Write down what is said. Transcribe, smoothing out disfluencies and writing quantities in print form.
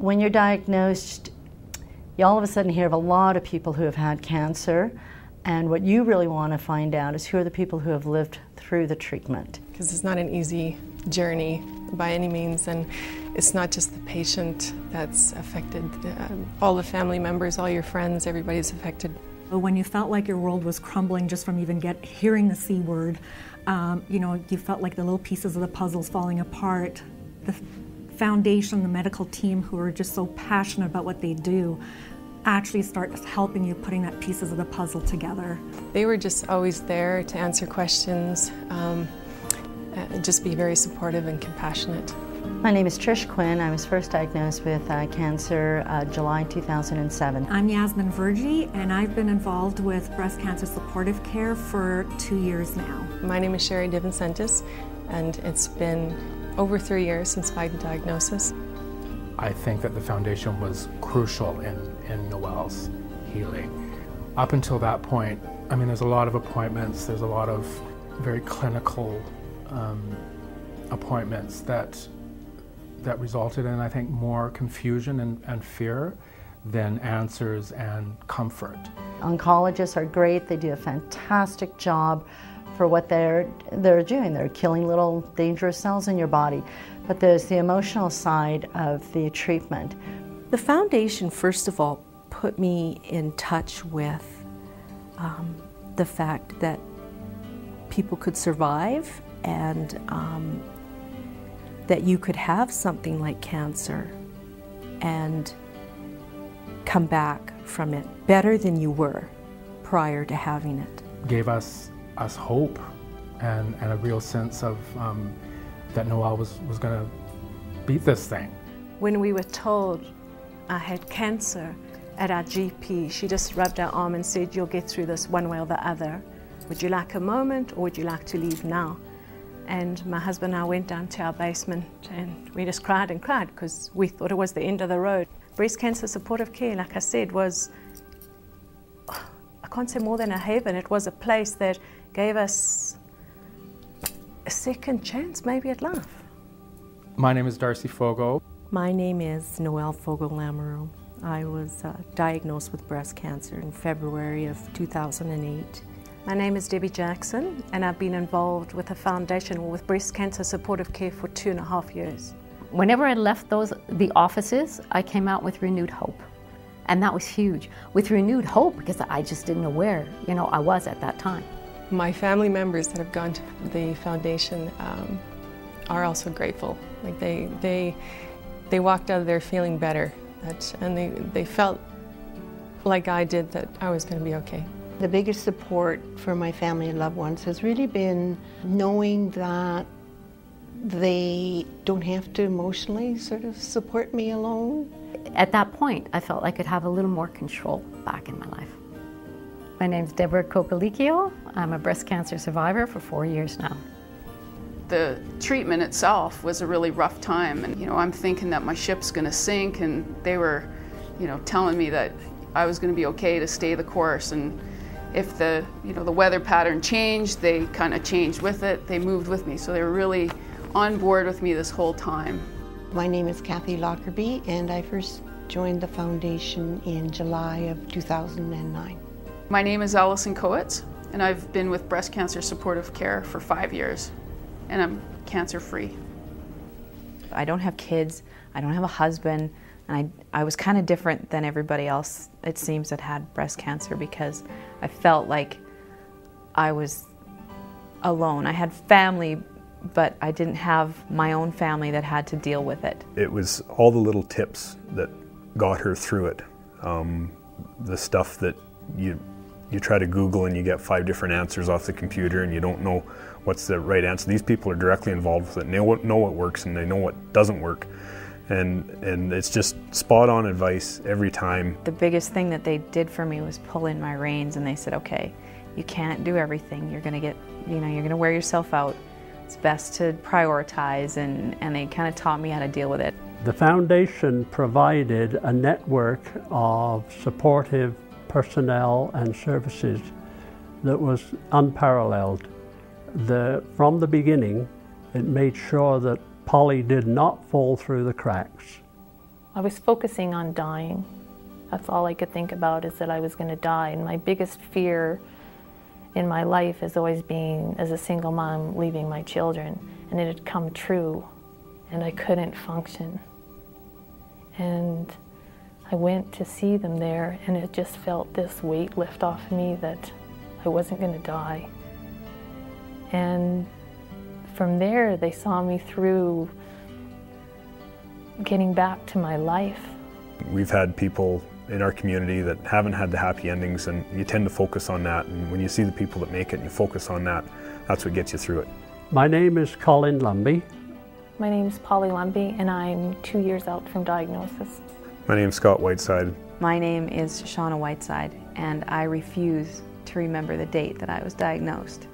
When you're diagnosed, you all of a sudden hear of a lot of people who have had cancer, and what you really want to find out is who are the people who have lived through the treatment. Because it's not an easy journey by any means, and it's not just the patient that's affected. All the family members, all your friends, everybody's affected. When you felt like your world was crumbling just from even hearing the C word, you felt like the little pieces of the puzzles falling apart. The foundation, the medical team who are just so passionate about what they do actually start helping you putting that pieces of the puzzle together. They were just always there to answer questions, just be very supportive and compassionate. My name is Trish Quinn. I was first diagnosed with cancer July 2007. I'm Yasmin Vergy, and I've been involved with breast cancer supportive care for 2 years now. My name is Sherry Divincentis, and it's been over 3 years since my diagnosis. I think that the foundation was crucial in Noelle's healing. Up until that point, I mean, there's a lot of appointments, there's a lot of very clinical appointments that resulted in, I think, more confusion and fear than answers and comfort. Oncologists are great. They do a fantastic job for what they're doing. They're killing little dangerous cells in your body. But there's the emotional side of the treatment. The foundation, first of all, put me in touch with the fact that people could survive, and that you could have something like cancer and come back from it better than you were prior to having it. Gave us hope and a real sense of that Noelle was going to beat this thing. When we were told I had cancer at our GP, she just rubbed her arm and said, "You'll get through this one way or the other. Would you like a moment, or would you like to leave now?" And my husband and I went down to our basement and we just cried and cried because we thought it was the end of the road. Breast cancer supportive care, like I said, was, I can't say more than a haven. It was a place that gave us a second chance maybe at life. My name is Darcy Fogo. My name is Noelle Fogo-Lamoureux. I was diagnosed with breast cancer in February of 2008. My name is Debbie Jackson, and I've been involved with the foundation with breast cancer supportive care for 2.5 years. Whenever I left the offices, I came out with renewed hope. And that was huge. With renewed hope, because I just didn't know where, I was at that time. My family members that have gone to the foundation are also grateful. Like they walked out of there feeling better, and they felt like I did, that I was going to be okay. The biggest support for my family and loved ones has really been knowing that they don't have to emotionally sort of support me alone. At that point, I felt I could have a little more control back in my life. My name's Deborah Cocalicchio. I'm a breast cancer survivor for 4 years now. The treatment itself was a really rough time, and I'm thinking that my ship's going to sink, and they were, telling me that I was going to be okay to stay the course, and if the weather pattern changed, they kind of changed with it. They moved with me, so they were really on board with me this whole time. My name is Kathy Lockerbie, and I first joined the foundation in July of 2009. My name is Allison Coetz, and I've been with breast cancer supportive care for 5 years, and I'm cancer-free. I don't have kids, I don't have a husband, and I was kind of different than everybody else, it seems, that had breast cancer, because I felt like I was alone. I had family, but I didn't have my own family that had to deal with it. It was all the little tips that got her through it. The stuff that you try to Google and you get 5 different answers off the computer and you don't know what's the right answer. These people are directly involved with it, and they know what works and they know what doesn't work. And it's just spot on advice every time. The biggest thing that they did for me was pull in my reins, and they said, okay, you can't do everything. You're gonna get, you're gonna wear yourself out. It's best to prioritize, and they kind of taught me how to deal with it. The foundation provided a network of supportive personnel and services that was unparalleled. From the beginning, it made sure that Polly did not fall through the cracks. I was focusing on dying. That's all I could think about, is that I was going to die. And my biggest fear in my life has always been, as a single mom, leaving my children. And it had come true, and I couldn't function. And I went to see them there, and it just felt this weight lift off of me that I wasn't going to die. And from there, they saw me through getting back to my life. We've had people in our community that haven't had the happy endings, and you tend to focus on that. And when you see the people that make it and you focus on that, that's what gets you through it. My name is Colin Lumby. My name's Polly Lumby, and I'm 2 years out from diagnosis. My name's Scott Whiteside. My name is Shauna Whiteside, and I refuse to remember the date that I was diagnosed.